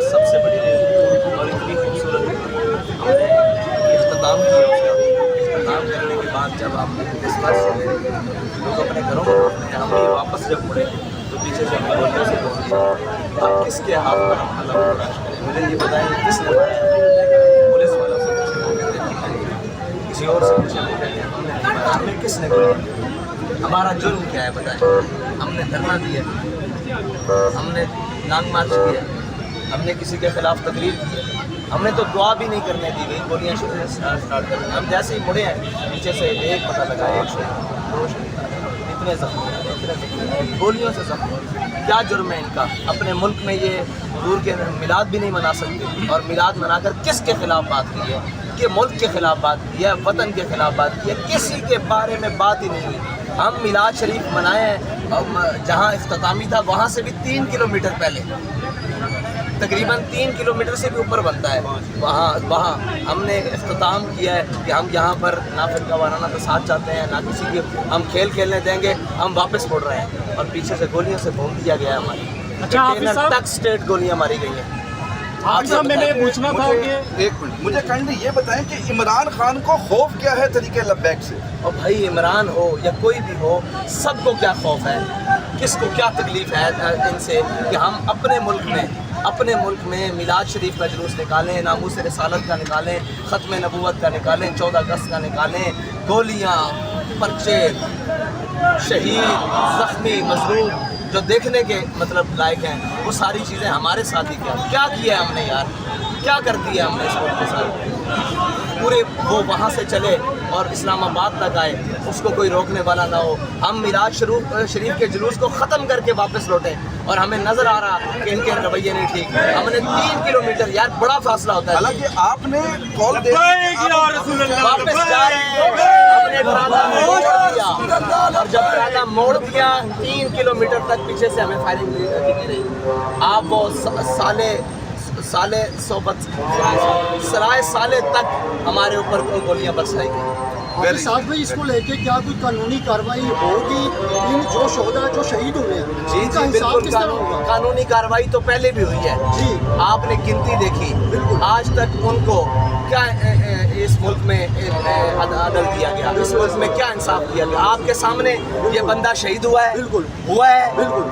سب سے بڑی اور اتنی خوبصورت ہم نے اختتام کیا اس کا. اختتام کرنے کے بعد جب آپ نے اس بار سے لوگ اپنے گھروں میں لوٹنے ہیں, ہم بھی واپس جب مڑے تو پیچھے سے ہمیں گولیوں سے بول دیا اب کس کے ہاتھ پر ہم حلم تلاش کریں. مجھے یہ بتائیں کس نے مارا, پولیس والوں سے پوچھے وہ کہتے ہیں کسی اور سے پوچھے وہ کہتے ہیں ہمیں کس نے گولی دی. ہمارا جرم کیا ہے بتائیں؟ ہم نے دھرنا دیا, ہم نے لانگ مارچ کیا, ہم نے کسی کے خلاف تقریر کی, ہم نے تو دعا بھی نہیں کرنے دی گئی, گولیاں اسٹارٹ کر دیں. ہم جیسے ہی مڑے ہیں پیچھے سے ایک پتہ لگا, ایک شہید, دو شہید, اتنے زخمی, گولیوں سے زخمی. کیا جرم ہے ان کا؟ اپنے ملک میں یہ حضور کے میلاد بھی نہیں منا سکتے, اور میلاد منا کر کس کے خلاف بات کی ہے؟ کہ ملک کے خلاف بات کی ہے, وطن کے خلاف بات کی ہے, کسی کے بارے میں بات ہی نہیں ہوئی. ہم میلاد شریف منائے ہیں جہاں اختتامی تھا وہاں سے بھی 3 کلومیٹر پہلے, تقریباً 3 کلومیٹر سے بھی اوپر بنتا ہے, وہاں ہم نے اختتام کیا ہے کہ ہم یہاں پر نہ فرقہ وارانہ کے ساتھ چاہتے ہیں, نہ کسی کے ہم کھیل کھیلنے دیں گے. ہم واپس مڑ رہے ہیں اور پیچھے سے گولیوں سے بھون دیا گیا ہے ہماری. تک اسٹیٹ گولیاں ماری گئی ہیں. میں پوچھنا تھا کہ ایک منٹ مجھے کائنڈلی یہ بتائیں کہ عمران خان کو خوف کیا ہے طریقے لبیک سے؟ اور بھائی عمران ہو یا کوئی بھی ہو, سب کو کیا خوف ہے, کس کو کیا تکلیف ہے ان سے کہ ہم اپنے ملک میں میلاد شریف کا جلوس نکالیں, ناموس رسالت کا نکالیں, ختم نبوت کا نکالیں, 14 اگست کا نکالیں, گولیاں, پرچے, شہید, زخمی, مظلوم جو دیکھنے کے مطلب لائق ہیں, وہ ساری چیزیں ہمارے ساتھ ہی کیا کیا ہے ہم نے یار, کیا کر دیا ہم نے اس وقت کے ساتھ. پورے وہ وہاں سے چلے اور اسلام آباد تک آئے, اس کو کوئی روکنے والا نہ ہو. ہم میلاد شریف کے جلوس کو ختم کر کے واپس لوٹیں اور ہمیں نظر آ رہا کہ ان کے رویے نہیں ٹھیک. ہم نے 3 کلومیٹر, یار بڑا فاصلہ ہوتا ہے. حالانکہ آپ نے کال دے واپس جا رہے ہیں, ہم نے ارادہ موڑ دیا, اور جب ارادہ موڑ دیا 3 کلومیٹر تک پیچھے سے ہمیں فائرنگ دی رہی. آپ وہ سالے صحبت سرائے سالے تک ہمارے اوپر گولیاں برسائی گئی. ساتھ میں اس کو لے کے کیا کوئی قانونی کارروائی ہوگی ان جو شہدا جو شہید ہوئے ہیں؟ جی بالکل قانونی کارروائی تو پہلے بھی ہوئی ہے. جی آپ نے گنتی دیکھی, آج تک ان کو کیا اس ملک میں عدل دیا گیا, اس ملک میں کیا انصاف دیا گیا؟ آپ کے سامنے یہ بندہ شہید ہوا ہے,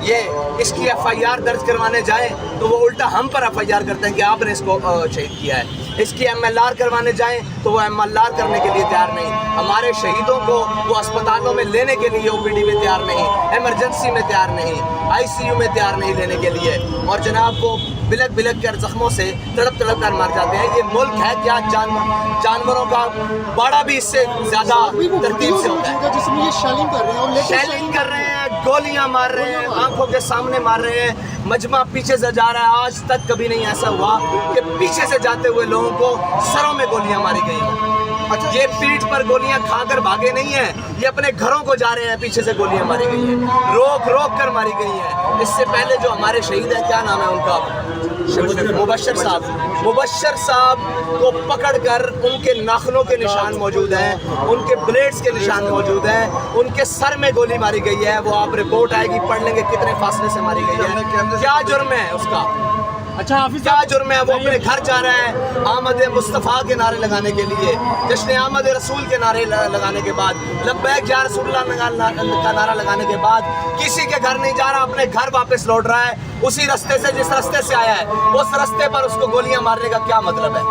یہ اس کی FIR درج کروانے جائیں تو وہ الٹا ہم پر FIR کرتے ہیں کہ آپ نے اس کو شہید کیا ہے. اس کی MLR کروانے جائیں تو وہ MLR کرنے کے لیے تیار نہیں. ہمارے شہیدوں کو وہ اسپتالوں میں لینے کے لیے OPD میں تیار نہیں, ایمرجنسی میں تیار نہیں, ICU میں تیار نہیں لینے کے لیے, اور جناب وہ بلک کر زخموں سے تڑپ کر مر جاتے ہیں. یہ ملک ہے کیا جانوروں کا باڑا بھی اس سے زیادہ ترتیب سے ہوتا ہے. جس میں یہ شیلنگ کر رہے ہیں, گولیاں مار رہے ہیں, آنکھوں کے سامنے مار رہے ہیں, مجمع پیچھے سے جا رہا ہے. آج تک کبھی نہیں ایسا ہوا کہ پیچھے سے جاتے ہوئے لوگوں کو سروں میں گولیاں ماری گئی. یہ پیٹھ پر گولیاں کھا کر بھاگے نہیں ہیں, یہ اپنے گھروں کو جا رہے ہیں, پیچھے سے گولیاں ماری گئی ہیں, روک کر ماری گئی ہیں. اس سے پہلے جو ہمارے شہید ہیں, کیا نام ہے ان کا, مبشر صاحب کو پکڑ کر ان کے ناخنوں کے نشان موجود ہیں, ان کے بلیڈز کے نشان موجود ہیں, ان کے سر میں گولی ماری گئی ہے. وہ آپ رپورٹ آئے گی, پڑھ لیں گے کتنے فاصلے سے ماری گئی ہے. کیا جرم ہے اس کا, کیا جرم ہے؟ وہ اپنے گھر جا رہا ہے آمد مصطفیٰ کے نعرے لگانے کے لیے, جشن آمد رسول کے نعرے لگانے کے بعد, لبیک یا رسول اللہ کا نعرہ لگانے کے بعد کسی کے گھر نہیں جا رہا, اپنے گھر واپس لوٹ رہا ہے اسی رستے سے جس رستے سے آیا ہے. اس رستے پر اس کو گولیاں مارنے کا کیا مطلب ہے؟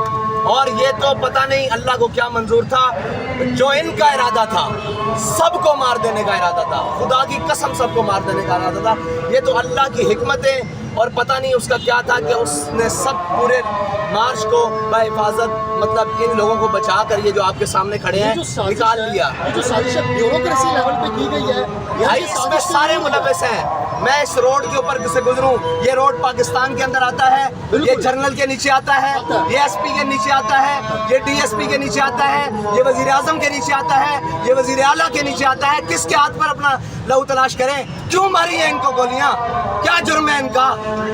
اور یہ تو پتہ نہیں اللہ کو کیا منظور تھا, جو ان کا ارادہ تھا سب کو مار دینے کا ارادہ تھا, خدا کی قسم سب کو مار دینے کا ارادہ تھا. یہ تو اللہ کی حکمتیں, اور پتہ نہیں اس کا کیا تھا کہ اس نے سب پورے مارچ کو بحفاظت मतलब इन लोगों को बचा कर ये जो आपके सामने खड़े हैं जो साजिश निकाल है, लिया। ये जो साजिश ब्यूरोक्रेसी लेवल पे की गई है, भाई ये इसमें साजिश सारे मुलविस हैं। मैं इस रोड के ऊपर से गुजरूं, ये रोड पाकिस्तान के अंदर आता है, ये जनरल के नीचे आता है, ये एसपी के नीचे आता है, ये डीएसपी के नीचे आता है, ये वजीर आजम के नीचे आता है, ये वजीर आला के नीचे आता है। किसके हाथ पर अपना लहू तलाश करें? क्यों मारी है इनको गोलियां? क्या जुर्म है इनका?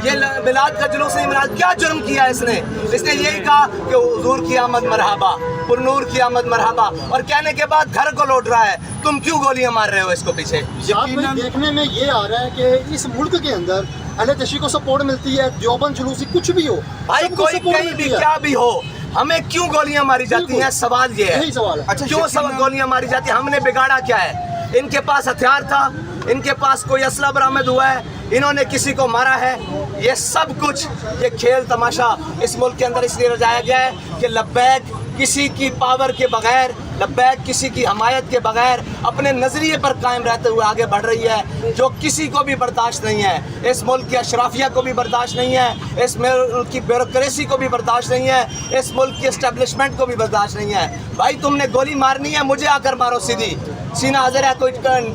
ये मिलाद का जुलूस इमरान क्या जुर्म किया इसने? इसने यही कहा कि हुजूर की आमद मरहबा, पुरनूर की आमद मरहबा, और कहने के बाद घर को लौट रहा है। तुम क्यों गोलियां मार रहे हो इसको पीछे? साथ में देखने में ये आ रहा है कि इस मुल्क के अंदर अहले तशरीह को सपोर्ट मिलती है, देवबंद जुलूसी कुछ भी हो, भाई सबको कोई support कहीं भी मिलती है। क्या भी हो, हमें क्यों गोलियां मारी जाती बिल्कुल। हैं? सवाल ये है, यही सवाल है। अच्छा, क्यों सब गोलियां मारी जाती हैं? हमने बिगाड़ा क्या है? इनके पास हथियार था, इनके पास कोई असला बरामद हुआ है, इन्होंने किसी को मारा है। ये सब कुछ ये खेल तमाशा इस मुल्क के अंदर इसलिए रचाया गया है कि लब्बैक किसी की पावर के बगैर, लब्बैक किसी की हमायत के बगैर अपने नज़रिए पर कायम रहते हुए आगे बढ़ रही है, जो किसी को भी बर्दाश्त नहीं है। इस मुल्क की अशराफिया को भी बर्दाश्त नहीं है, इस मुल्क की ब्यूरोक्रेसी को भी बर्दाश्त नहीं है, इस मुल्क की एस्टेब्लिशमेंट को भी बर्दाश्त नहीं है। भाई तुमने गोली मारनी है, मुझे आकर मारो सीधी, सीना हाजिर है, कोई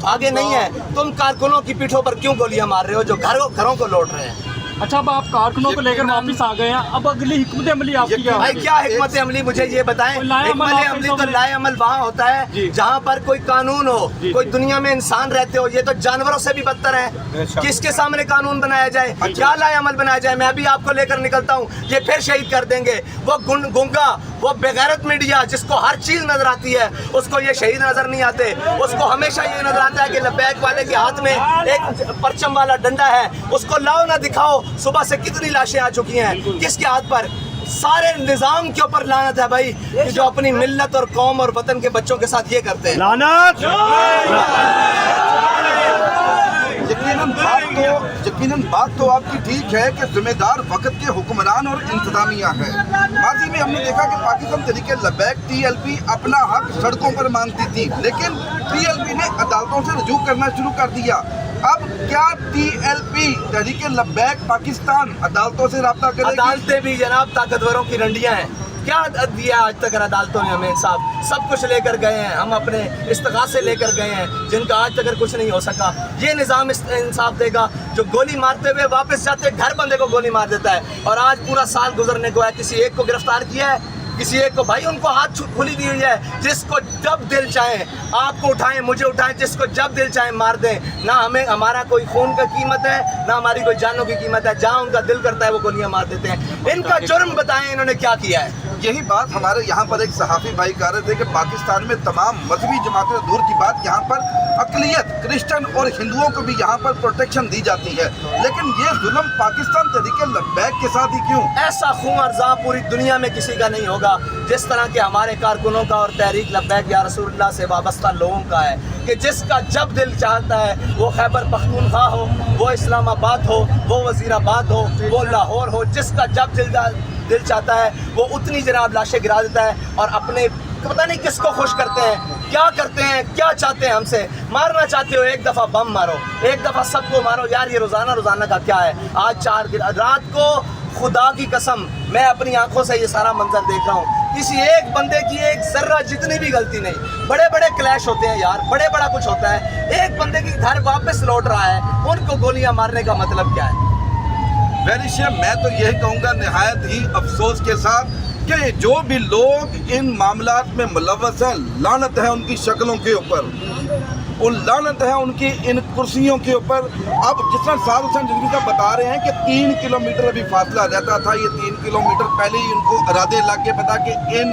आगे नहीं है। तुम कारकुनों की पीठों पर क्यों गोलियां मार रहे हो जो घरों को लौट रहे हैं? अच्छा, अब आप कारकुनों को लेकर वापस आ गए हैं, अब अगली हिकमत अमली आपकी क्या भाई है? क्या हिकमत अमली, मुझे ये बताएं। लाए अमल हिकमत आप अमली कैसे तो लाए अमल वहाँ होता है जी। जहाँ पर कोई कानून हो, जी। कोई दुनिया में इंसान रहते हो। ये तो जानवरों से भी बदतर है। किसके सामने कानून बनाया जाए, क्या लाए अमल बनाया जाए? मैं अभी आपको लेकर निकलता हूँ, ये फिर शहीद कर देंगे। वो गुंगा, वो बेगैरत मीडिया जिसको हर चीज नजर आती है, उसको ये शहीद नजर नहीं आते। उसको हमेशा ये नजर आता है कि लब्बैक वाले के हाथ में एक परचम वाला डंडा है, उसको लाओ ना दिखाओ। सुबह से कितनी लाशें आ चुकी हैं, किसके हाथ पर? सारे निजाम के ऊपर लानत है भाई, कि जो अपनी मिल्लत और कौम और वतन के बच्चों के साथ ये करते हैं। यकीनन बात तो आपकी ठीक है कि जिम्मेदार वक्त के हुक्मरान और इंतजामिया है। माजी में हमने देखा कि पाकिस्तान तरीके लब्बैक टीएलपी अपना हक सड़कों पर मांगती थी, लेकिन टीएलपी ने अदालतों से रजू करना शुरू कर दिया। अब क्या टीएलपी तहरीके लब्बैक पाकिस्तान अदालतों से रब्ता करेगी? अदालतें भी जनाब ताकतवरों की रंडियां हैं। क्या दिया आज तक अदालतों ने हमें इंसाफ? सब कुछ लेकर गए हैं, हम अपने इस्तिगासे लेकर गए हैं, जिनका आज तक कुछ नहीं हो सका। ये निज़ाम इंसाफ देगा जो गोली मारते हुए वापस जाते घर बंदे को गोली मार देता है। और आज पूरा साल गुजरने को है, किसी एक को गिरफ्तार किया है, किसी एक को, भाई उनको हाथ खुली दी हुई है। जिसको जब दिल चाहे आपको उठाएं, मुझे उठाएं, जिसको जब दिल चाहे मार दें। ना हमें हमारा कोई खून का कीमत है, ना हमारी कोई जानों की कीमत है। जहाँ उनका दिल करता है वो गोलियां मार देते हैं। इनका जुर्म बताएं, इन्होंने क्या किया है? यही बात हमारे यहाँ पर एक सहाफ़ी भाई कह रहे थे कि पाकिस्तान में तमाम मजहबी जमातें दूर की बात, यहाँ पर अकलियत क्रिश्चियन और हिंदुओं को भी यहाँ पर प्रोटेक्शन दी जाती है, लेकिन ये जुल्म पाकिस्तान तरीके लब्बैक के साथ ही क्यों? ऐसा खून और जाम पूरी दुनिया में किसी का नहीं होगा जिस तरह के हमारे कारकुनों का और तहरीक लब्बैक या रसूलुल्लाह से वाबस्ता लोगों का है, कि जिसका जब दिल चाहता है, वो खैबर पख्तूनख्वा हो, वो इस्लामाबाद हो, वो वज़ीराबाद हो, वो लाहौर हो, जिसका जब दिल चाहता है वो उतनी जनाब लाशें गिरा देता है और अपने पता नहीं किसको खुश करते हैं, क्या करते हैं, क्या चाहते हैं हमसे। मारना चाहते हो एक दफ़ा बम मारो, एक दफ़ा सबको मारो यार। ये रोज़ाना का क्या है? आज 4 दिन रात को खुदा की कसम मैं अपनी आंखों से ये सारा मंजर देख रहा हूँ। किसी एक बंदे की एक जर्रा जितनी भी गलती नहीं। बड़े बड़े क्लैश होते हैं यार, बड़े बड़ा कुछ होता है। एक बंदे की घर वापस लौट रहा है, उनको गोलियां मारने का मतलब क्या है? वैरिशे मैं तो यही कहूँगा निहायत ही अफसोस के साथ कि जो भी लोग इन मामलात में मुलव्वस हैं, लानत है उनकी शक्लों के ऊपर, उन लानत है उनकी इन कुर्सियों के ऊपर। अब जिस तरह साद हुसैन रिजवी साहब बता रहे हैं कि 3 किलोमीटर अभी फासला रहता था, ये 3 किलोमीटर पहले ही उनको इरादे लग के पता कि इन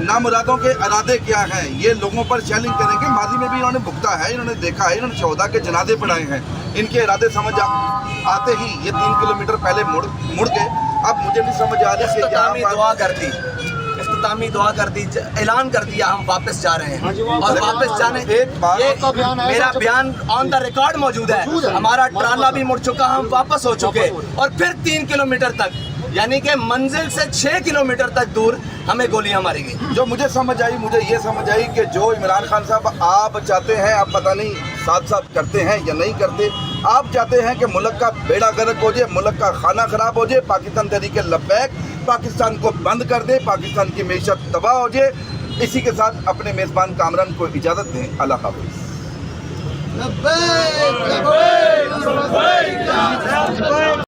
नामुरादों के इरादे क्या हैं, ये लोगों पर शेलिंग करेंगे। माजी में भी इन्होंने भुगता है, इन्होंने देखा है, इन्होंने शोहदा के जनाजे पढ़ाए हैं। इनके इरादे समझ आते ही ये 3 किलोमीटर पहले मुड़ गए। अब मुझे नहीं समझ आ रही कि यहाँ पर दुआ कर दी, इख्तितामी दुआ कर दी, ऐलान कर दिया हम वापस जा रहे हैं। और वापस जाने एक बात आपका बयान है, मेरा बयान ऑन द रिकॉर्ड मौजूद है। हमारा ट्राला भी मुड़ चुका, हम वापस हो चुके और फिर 3 किलोमीटर तक, यानी कि मंजिल से 6 किलोमीटर तक दूर हमें गोलियां मारी गई। जो मुझे समझ आई, मुझे ये समझ आई कि जो इमरान खान साहब आप चाहते हैं, आप पता नहीं साथ साथ करते हैं या नहीं करते। आप चाहते हैं कि मुल्क का बेड़ा गर्क हो जाए, मुल्क का खाना खराब हो जाए, पाकिस्तान तहरीके लब्बैक पाकिस्तान को बंद कर दे, पाकिस्तान की मैशत तबाह हो जाए। इसी के साथ अपने मेज़बान कामरान को इजाज़त दें। अल्लाह हाफ़िज़।